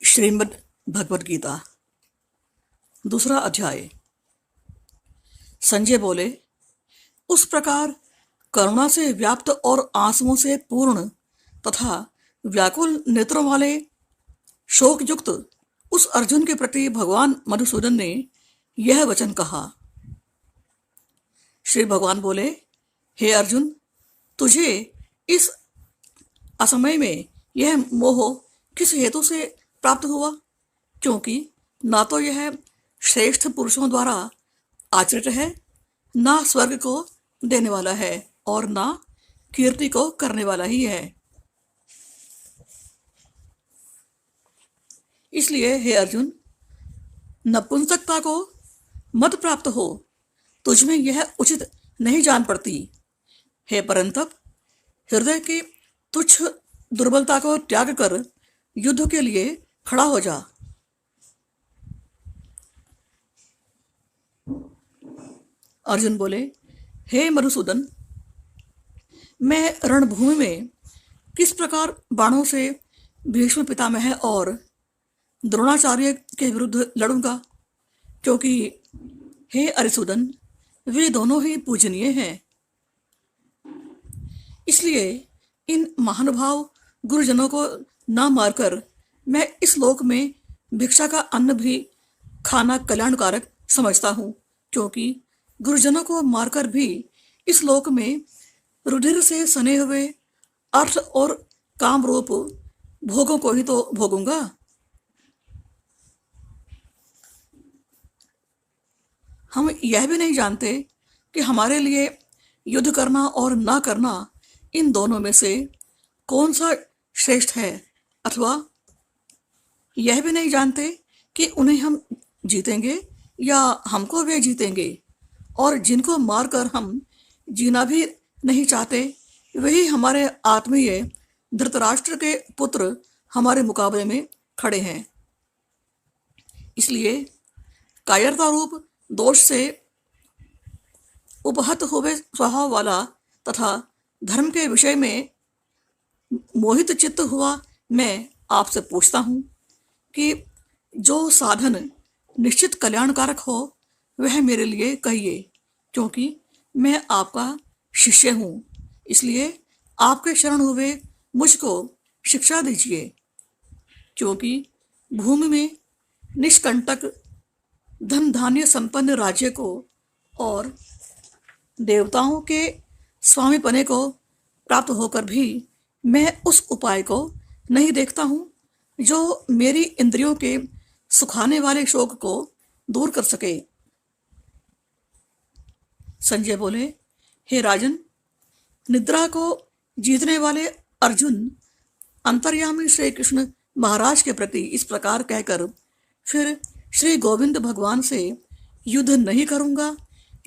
श्रीमद् भगवद गीता दूसरा अध्याय। संजय बोले, उस प्रकार करुणा से व्याप्त और आंसुओं से पूर्ण तथा व्याकुल नेत्रों वाले शोक युक्त उस अर्जुन के प्रति भगवान मधुसूदन ने यह वचन कहा। श्री भगवान बोले, हे अर्जुन, तुझे इस असमय में यह मोह किस हेतु से प्राप्त हुआ? क्योंकि ना तो यह श्रेष्ठ पुरुषों द्वारा आचरित है, ना स्वर्ग को देने वाला है और ना कीर्ति को करने वाला ही है। इसलिए हे अर्जुन, नपुंसकता को मत प्राप्त हो, तुझमें यह उचित नहीं जान पड़ती। हे परंतप, हृदय की तुच्छ दुर्बलता को त्याग कर युद्ध के लिए खड़ा हो जा। अर्जुन बोले, हे मधुसूदन, मैं रणभूमि में किस प्रकार बाणों से भीष्म पितामह और द्रोणाचार्य के विरुद्ध लड़ूंगा? क्योंकि हे अरिसूदन, वे दोनों ही पूजनीय हैं। इसलिए इन महानुभाव गुरुजनों को न मारकर मैं इस लोक में भिक्षा का अन्न भी खाना कल्याणकारक समझता हूँ, क्योंकि गुरुजनों को मारकर भी इस लोक में रुधिर से सने हुए अर्थ और काम रूप भोगों को ही तो भोगूंगा। हम यह भी नहीं जानते कि हमारे लिए युद्ध करना और ना करना, इन दोनों में से कौन सा श्रेष्ठ है, अथवा यह भी नहीं जानते कि उन्हें हम जीतेंगे या हमको वे जीतेंगे, और जिनको मारकर हम जीना भी नहीं चाहते, वही हमारे आत्मीय धृतराष्ट्र के पुत्र हमारे मुकाबले में खड़े हैं। इसलिए कायरता रूप दोष से उपहत हुए स्वभाव वाला तथा धर्म के विषय में मोहित चित्त हुआ मैं आपसे पूछता हूँ कि जो साधन निश्चित कल्याणकारक हो वह मेरे लिए कहिए, क्योंकि मैं आपका शिष्य हूँ। इसलिए आपके शरण हुए मुझको शिक्षा दीजिए, क्योंकि भूमि में निष्कंटक धन धान्य संपन्न राज्य को और देवताओं के स्वामीपने को प्राप्त होकर भी मैं उस उपाय को नहीं देखता हूँ जो मेरी इंद्रियों के सुखाने वाले शोक को दूर कर सके। संजय बोले, हे राजन, निद्रा को जीतने वाले अर्जुन अंतर्यामी श्री कृष्ण महाराज के प्रति इस प्रकार कहकर फिर श्री गोविंद भगवान से युद्ध नहीं करूंगा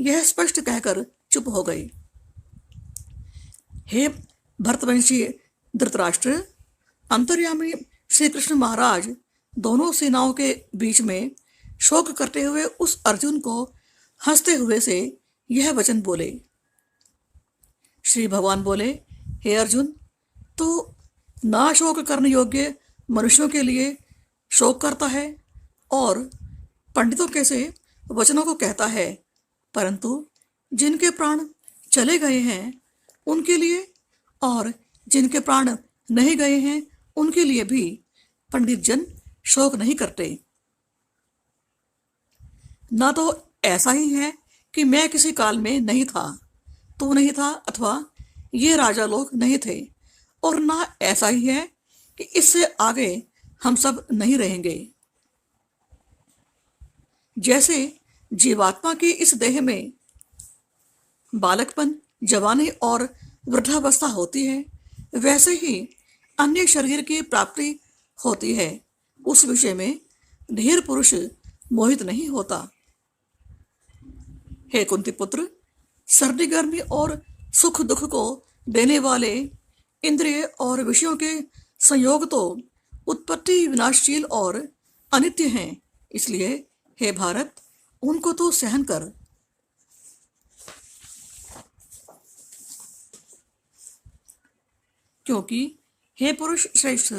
यह स्पष्ट कहकर चुप हो गए। हे भरतवंशी धृतराष्ट्र, अंतर्यामी श्री कृष्ण महाराज दोनों सेनाओं के बीच में शोक करते हुए उस अर्जुन को हंसते हुए से यह वचन बोले। श्री भगवान बोले, हे अर्जुन, तू ना शोक करने योग्य मनुष्यों के लिए शोक करता है और पंडितों के से वचनों को कहता है, परंतु जिनके प्राण चले गए हैं उनके लिए और जिनके प्राण नहीं गए हैं उनके लिए भी पंडित जन शोक नहीं करते। ना तो ऐसा ही है कि मैं किसी काल में नहीं था, तू नहीं था, अथवा ये राजा लोग नहीं थे, और ना ऐसा ही है कि इससे आगे हम सब नहीं रहेंगे। जैसे जीवात्मा की इस देह में बालकपन, जवानी और वृद्धावस्था होती है, वैसे ही अन्य शरीर की प्राप्ति होती है। उस विषय में धीर पुरुष मोहित नहीं होता। हे कुंती पुत्र, सर्दी गर्मी और सुख दुख को देने वाले इंद्रिय और विषयों के संयोग तो उत्पत्ति विनाशशील और अनित्य हैं। इसलिए हे भारत, उनको तो सहन कर। क्योंकि हे पुरुष श्रेष्ठ,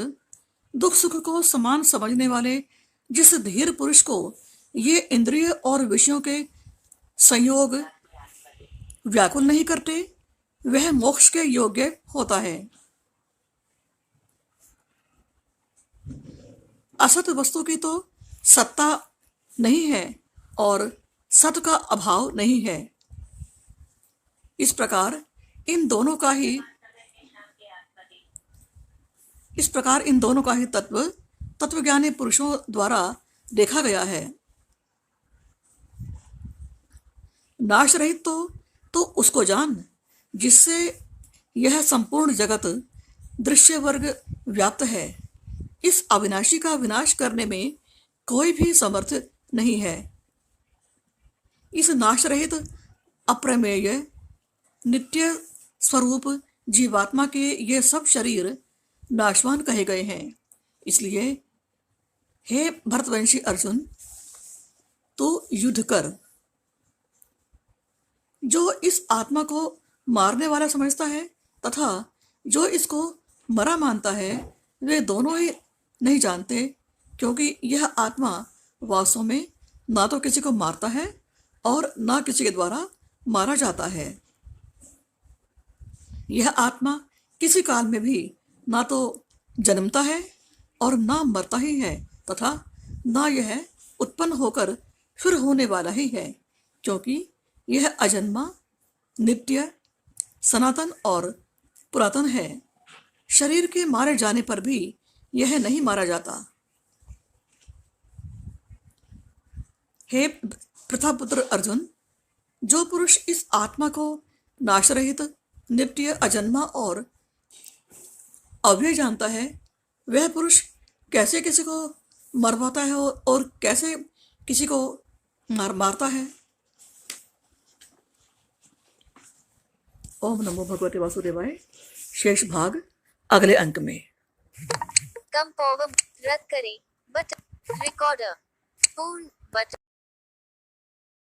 दुख सुख को समान समझने वाले जिस धीर पुरुष को ये इंद्रिय और विषयों के संयोग व्याकुल नहीं करते, वह मोक्ष के योग्य होता है। असत वस्तु की तो सत्ता नहीं है और सत का अभाव नहीं है। इस प्रकार इन दोनों का ही तत्वज्ञानी पुरुषों द्वारा देखा गया है। नाश रहित तो उसको जान जिससे यह संपूर्ण जगत दृश्य वर्ग व्याप्त है। इस अविनाशी का विनाश करने में कोई भी समर्थ नहीं है। इस नाश रहित अप्रमेय नित्य स्वरूप जीवात्मा के ये सब शरीर नाशवान कहे गए हैं। इसलिए हे भरतवंशी अर्जुन, तू युद्ध कर। जो इस आत्मा को मारने वाला समझता है तथा जो इसको मरा मानता है, वे दोनों ही नहीं जानते, क्योंकि यह आत्मा वास्तव में ना तो किसी को मारता है और ना किसी के द्वारा मारा जाता है। यह आत्मा किसी काल में भी ना तो जन्मता है और ना मरता ही है तथा ना यह उत्पन्न होकर फिर होने वाला ही है, क्योंकि यह अजन्मा, नित्य, सनातन और पुरातन है। शरीर के मारे जाने पर भी यह नहीं मारा जाता। हे प्रथापुत्र अर्जुन, जो पुरुष इस आत्मा को नाश रहित, नित्य, अजन्मा और अव्यय जानता है, वह पुरुष कैसे किसी को मरवाता है और कैसे किसी को मारता है। ओम नमो भगवते वासुदेवाय। शेष भाग अगले अंक में। कम रद्द करें बटन। रिकॉर्डर पूर्ण बटन।